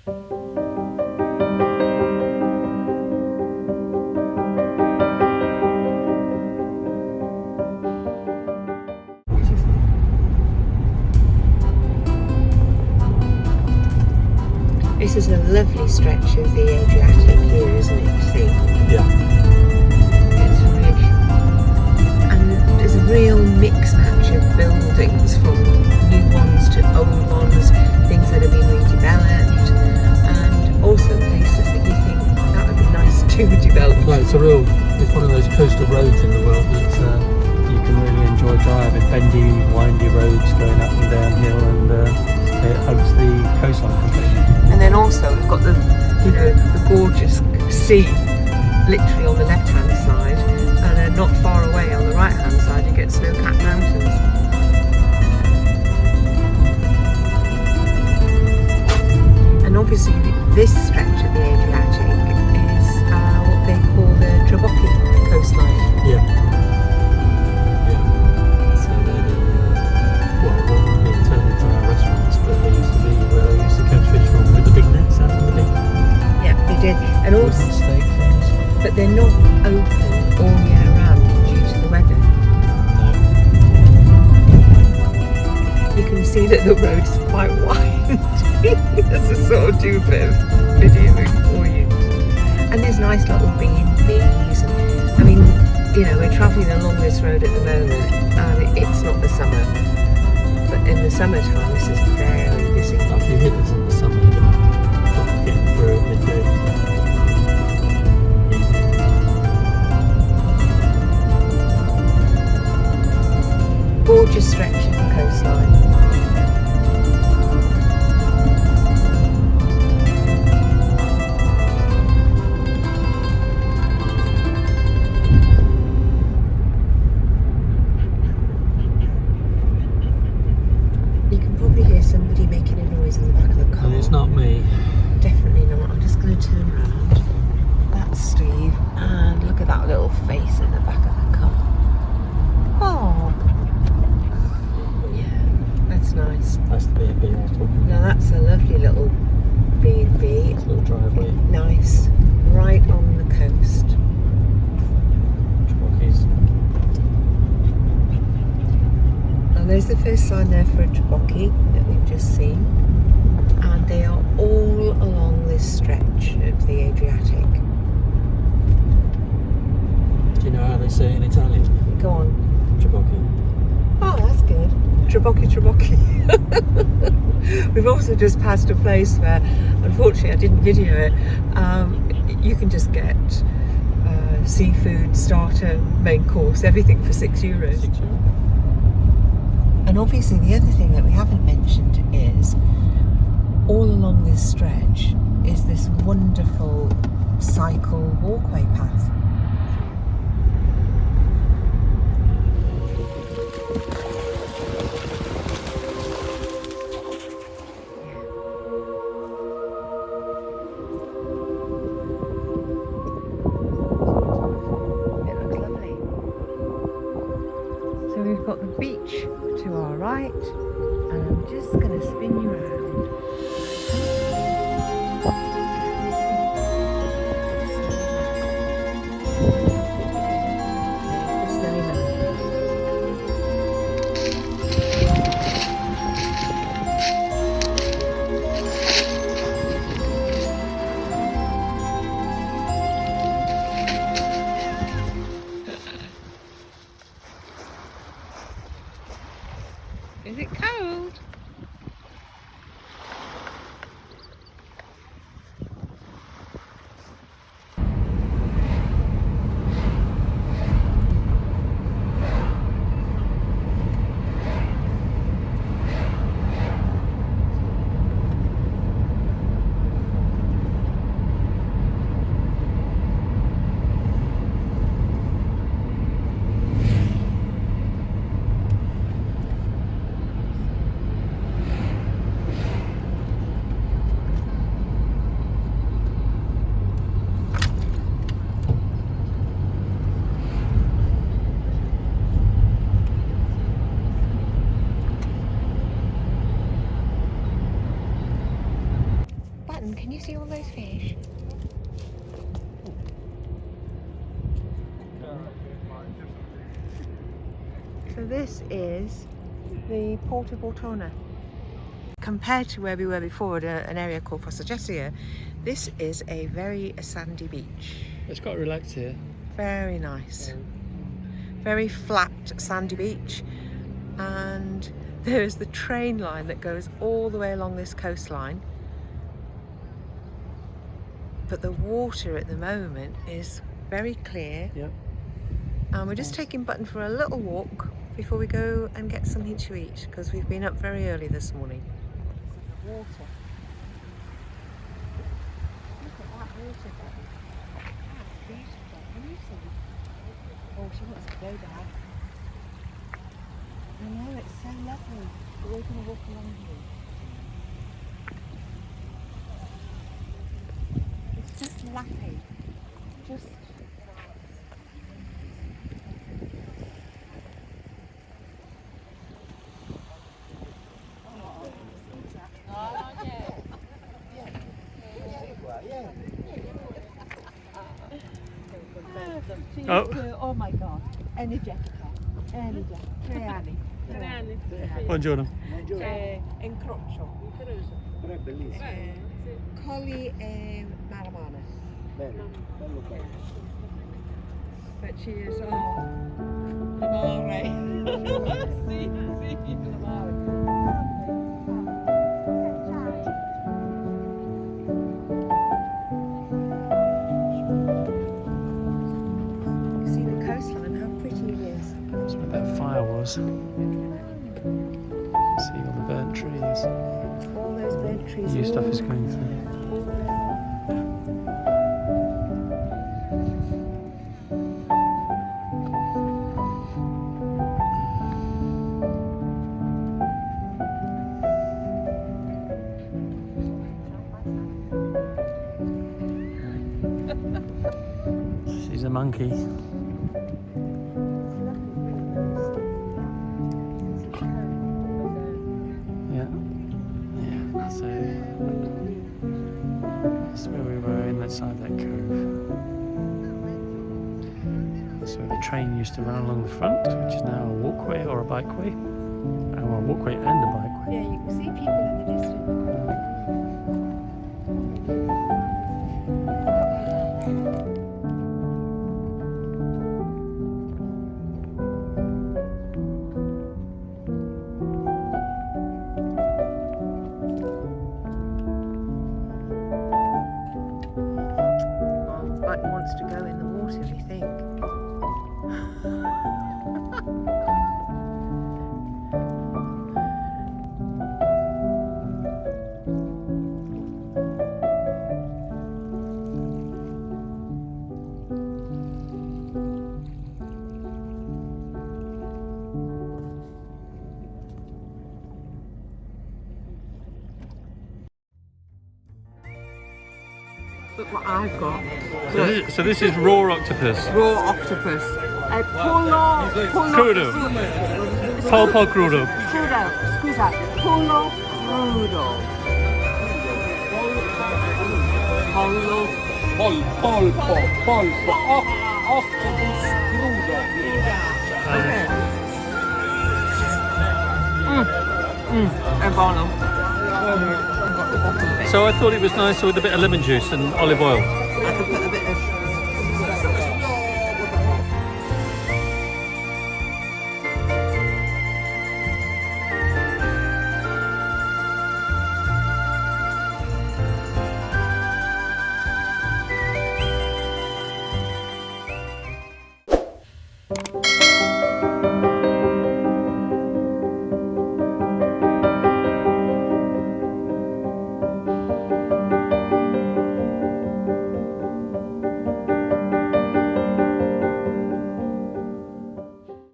This is a lovely stretch of the Adriatic here, isn't it, to see? Yeah. It's really... And there's a real mix match of buildings, from new ones to old ones, things that have been redeveloped, and also places that you think that would be nice to develop. No, it's one of those coastal roads in the world that you can really enjoy driving. Bendy, windy roads going up and downhill, and it hugs the coastline completely. And then also we've got the gorgeous sea literally on the left hand side, and then not far away on the right hand side you get snow-capped mountains. And obviously this stretch of the Adriatic is what they call the Trabocchi coastline. Yeah. So they're what being turned into our restaurants, but they used to be where they used to catch fish from with the big nets out in the big. Yeah, they did. And also steak things. But they're not open all year round due to the weather. No. You can see that the road is quite wide. There's a sort of do a bit of videoing for you. And there's nice little B&Bs. I mean, we're travelling along this road at the moment, and it's not the summer. But in the summertime, this is very busy. Now, if you hit this in the summer, you're not getting through it midday. Gorgeous stretch of the coastline. You can probably hear somebody making a noise in the back of the car. And it's not me. Definitely not. I'm just going to turn around. That's Steve, and look at that little face in the back of the car. Oh, yeah, that's nice. That's the B&B I was talking about. Now that's a lovely little B&B. It's a little driveway. Nice, right on the coast. Trabocchi's. And there's the first sign there for a Trabocchi that we've just seen. And they are all along this stretch of the Adriatic. Do you know how they say it in Italian? Go on. Trabocchi. Oh, that's good. Trabocchi, Trabocchi. We've also just passed a place where, unfortunately, I didn't video it. You can just get seafood, starter, main course, everything for €6. €6. And obviously, the other thing that we haven't mentioned is all along this stretch is this wonderful cycle walkway path. It looks lovely. So we've got the beach to our right, and I'm just going to spin you around. Is it cold? And can you see all those fish? So this is the portable toner. Compared to where we were before at an area called Fossaggesia, this is a very sandy beach. It's quite relaxed here. Very nice. Very flat sandy beach, and there's the train line that goes all the way along this coastline. But the water at the moment is very clear. Yep. And we're just taking Button for a little walk before we go and get something to eat, because we've been up very early this morning. Water. Look at that water, Button. That's beautiful. Can you see? Oh, she wants to go there. I know, it's so lovely. We're going to walk along here. It's just lappy. Just... Oh my God, energetica, Buongiorno. Incrocio, colli e malamana. But she is Lamare. See all the burnt trees. All those burnt trees. New stuff is going through. She's a monkey. Side of that cove. So the train used to run along the front, which is now a walkway or a bikeway. Or a walkway and a bikeway. Yeah, you can see people in the distance. Wants to go in the water, we think. Look what I've got. So this is raw octopus. Raw octopus. Pollo crudo. Polpo crudo. Crudo. Scusa. Pollo crudo. Polpo. Octopus crudo. Okay. È buono. So I thought it was nicer with a bit of lemon juice and olive oil. I could put the